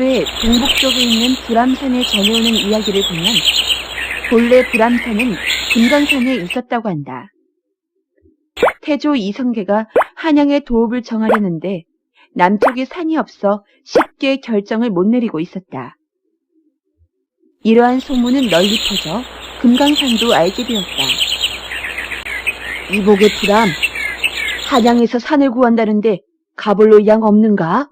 서울의 동북쪽에 있는 불암산에 전해오는 이야기를 보면 본래 불암산은 금강산에 있었다고 한다. 태조 이성계가 한양에 도읍을 정하려는데 남쪽에 산이 없어 쉽게 결정을 못 내리고 있었다. 이러한 소문은 널리 퍼져 금강산도 알게 되었다. 이복의 불암, 한양에서 산을 구한다는데 가볼 의향 없는가?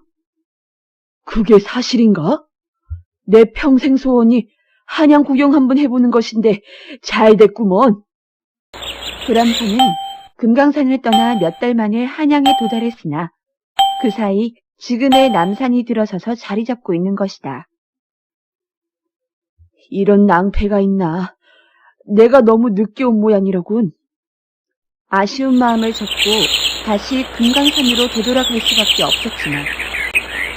그게 사실인가? 내 평생 소원이 한양 구경 한번 해보는 것인데 잘 됐구먼. 불암산은 금강산을 떠나 몇 달 만에 한양에 도달했으나 그 사이 지금의 남산이 들어서서 자리 잡고 있는 것이다. 이런 낭패가 있나. 내가 너무 늦게 온 모양이로군. 아쉬운 마음을 접고 다시 금강산으로 되돌아갈 수밖에 없었지만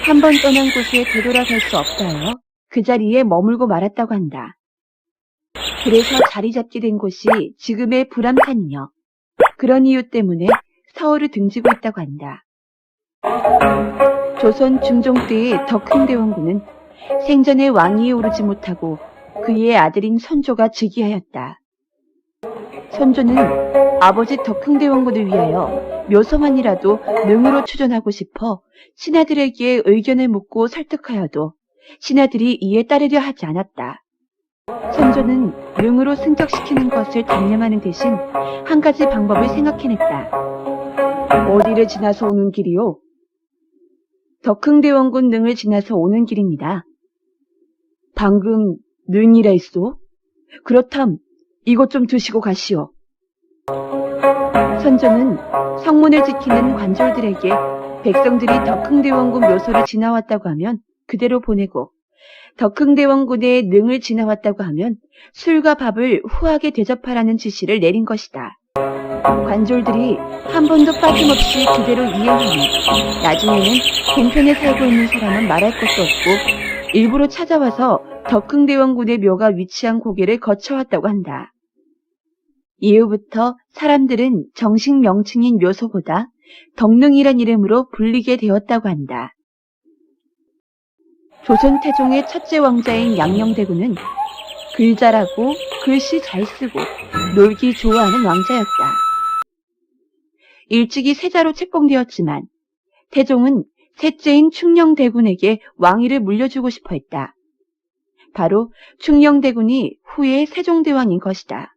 한 번 떠난 곳에 되돌아갈 수 없다하여 그 자리에 머물고 말았다고 한다. 그래서 자리 잡게 된 곳이 지금의 불암산이며 그런 이유 때문에 서울을 등지고 있다고 한다. 조선 중종 때의 덕흥대원군은 생전에 왕위에 오르지 못하고 그의 아들인 선조가 즉위하였다. 선조는 아버지 덕흥대원군을 위하여 묘소만이라도 능으로 추존하고 싶어 신하들에게 의견을 묻고 설득하여도 신하들이 이에 따르려 하지 않았다. 선조는 능으로 승격시키는 것을 단념하는 대신 한 가지 방법을 생각해냈다. 어디를 지나서 오는 길이요? 덕흥대원군 능을 지나서 오는 길입니다. 방금 능이라 했소? 그렇담 이것 좀 드시고 가시오. 선조는 성문을 지키는 관졸들에게 백성들이 덕흥대원군 묘소를 지나왔다고 하면 그대로 보내고 덕흥대원군의 능을 지나왔다고 하면 술과 밥을 후하게 대접하라는 지시를 내린 것이다. 관졸들이 한 번도 빠짐없이 그대로 이행하니 나중에는 동편에 살고 있는 사람은 말할 것도 없고 일부러 찾아와서 덕흥대원군의 묘가 위치한 고개를 거쳐왔다고 한다. 이후부터 사람들은 정식 명칭인 묘소보다 덕능이란 이름으로 불리게 되었다고 한다. 조선 태종의 첫째 왕자인 양녕대군은 글 잘하고 글씨 잘 쓰고 놀기 좋아하는 왕자였다. 일찍이 세자로 책봉되었지만 태종은 셋째인 충녕대군에게 왕위를 물려주고 싶어 했다. 바로 충녕대군이 후에 세종대왕인 것이다.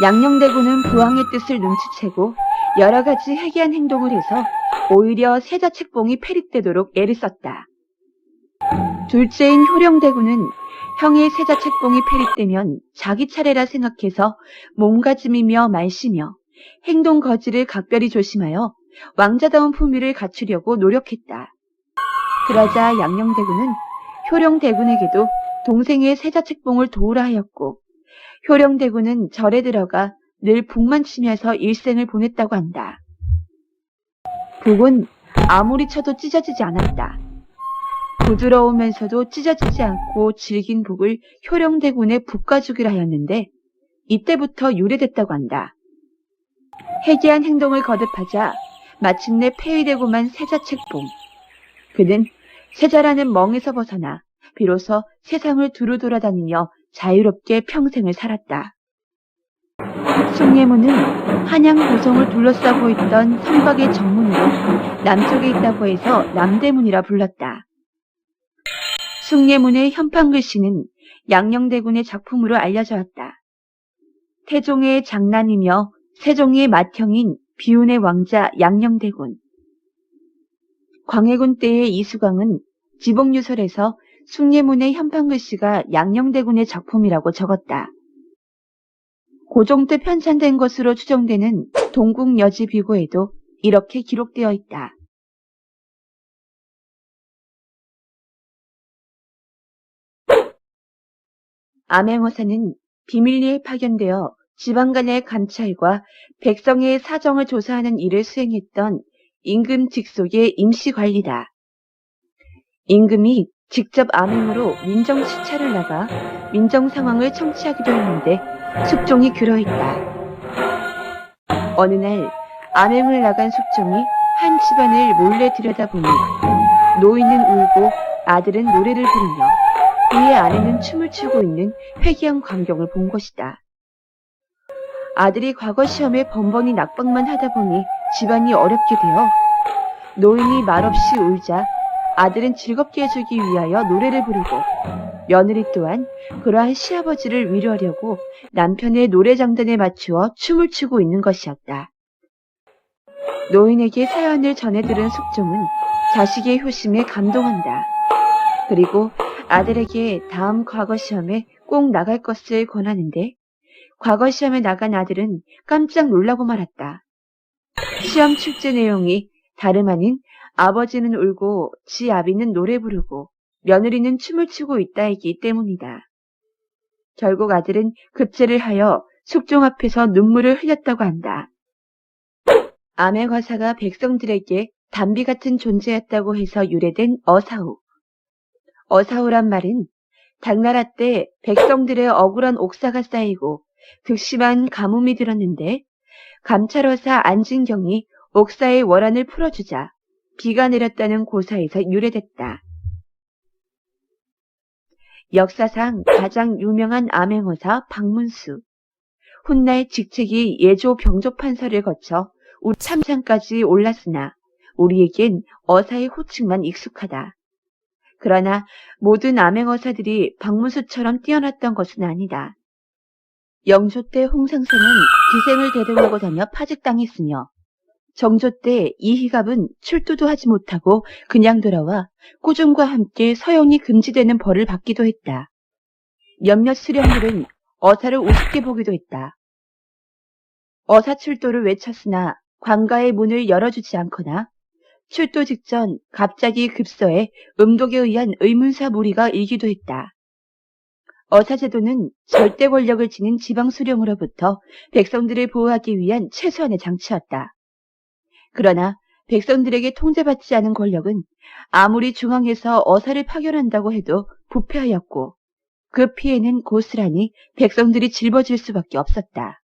양녕대군은 부왕의 뜻을 눈치채고 여러 가지 해괴한 행동을 해서 오히려 세자 책봉이 패릭되도록 애를 썼다. 둘째인 효령대군은 형의 세자 책봉이 패릭되면 자기 차례라 생각해서 몸가짐이며 말씨며 행동 거지를 각별히 조심하여 왕자다운 품위를 갖추려고 노력했다. 그러자 양녕대군은 효령대군에게도 동생의 세자 책봉을 도우라 하였고 효령대군은 절에 들어가 늘 북만 치면서 일생을 보냈다고 한다. 북은 아무리 쳐도 찢어지지 않았다. 부드러우면서도 찢어지지 않고 질긴 북을 효령대군의 북가죽이라 하였는데 이때부터 유래됐다고 한다. 해괴한 행동을 거듭하자 마침내 폐위되고만 세자 책봉. 그는 세자라는 멍에서 벗어나 비로소 세상을 두루 돌아다니며 자유롭게 평생을 살았다. 숭례문은 한양 고성을 둘러싸고 있던 성곽의 정문으로 남쪽에 있다고 해서 남대문이라 불렀다. 숭례문의 현판글씨는 양녕대군의 작품으로 알려져 왔다. 태종의 장남이며 세종의 맏형인 비운의 왕자 양녕대군. 광해군 때의 이수광은 지복유설에서 숭례문의 현판글씨가 양녕대군의 작품이라고 적었다. 고종 때 편찬된 것으로 추정되는 동국여지비고에도 이렇게 기록되어 있다. 암행어사는 비밀리에 파견되어 지방 간의 감찰과 백성의 사정을 조사하는 일을 수행했던 임금 직속의 임시관리다. 임금이 직접 암행으로 민정 시찰을 나가 민정 상황을 청취하기도 했는데 숙종이 그러했다. 어느 날 암행을 나간 숙종이 한 집안을 몰래 들여다보니 노인은 울고 아들은 노래를 부르며 그의 아내는 춤을 추고 있는 회개한 광경을 본 것이다. 아들이 과거 시험에 번번이 낙방만 하다 보니 집안이 어렵게 되어 노인이 말없이 울자 아들은 즐겁게 해주기 위하여 노래를 부르고 며느리 또한 그러한 시아버지를 위로하려고 남편의 노래장단에 맞추어 춤을 추고 있는 것이었다. 노인에게 사연을 전해들은 숙종은 자식의 효심에 감동한다. 그리고 아들에게 다음 과거 시험에 꼭 나갈 것을 권하는데 과거 시험에 나간 아들은 깜짝 놀라고 말았다. 시험 출제 내용이 다름 아닌 아버지는 울고 지 아비는 노래 부르고 며느리는 춤을 추고 있다이기 때문이다. 결국 아들은 급제를 하여 숙종 앞에서 눈물을 흘렸다고 한다. 암행어사가 백성들에게 담비 같은 존재였다고 해서 유래된 어사후. 어사후란 말은 당나라 때 백성들의 억울한 옥사가 쌓이고 극심한 가뭄이 들었는데 감찰어사 안진경이 옥사의 월한을 풀어주자 비가 내렸다는 고사에서 유래됐다. 역사상 가장 유명한 암행어사 박문수. 훗날 직책이 예조 병조판서를 거쳐 참상까지 올랐으나 우리에겐 어사의 호칭만 익숙하다. 그러나 모든 암행어사들이 박문수처럼 뛰어났던 것은 아니다. 영조 때 홍상선은 기생을 대동하고 다녀 파직당했으며 정조 때 이희갑은 출두도 하지 못하고 그냥 돌아와 꾸중과 함께 서용이 금지되는 벌을 받기도 했다. 몇몇 수령들은 어사를 우습게 보기도 했다. 어사 출도를 외쳤으나 관가의 문을 열어주지 않거나 출도 직전 갑자기 급서에 음독에 의한 의문사 무리가 일기도 했다. 어사제도는 절대 권력을 지닌 지방수령으로부터 백성들을 보호하기 위한 최소한의 장치였다. 그러나 백성들에게 통제받지 않은 권력은 아무리 중앙에서 어사를 파견한다고 해도 부패하였고 그 피해는 고스란히 백성들이 짊어질 수밖에 없었다.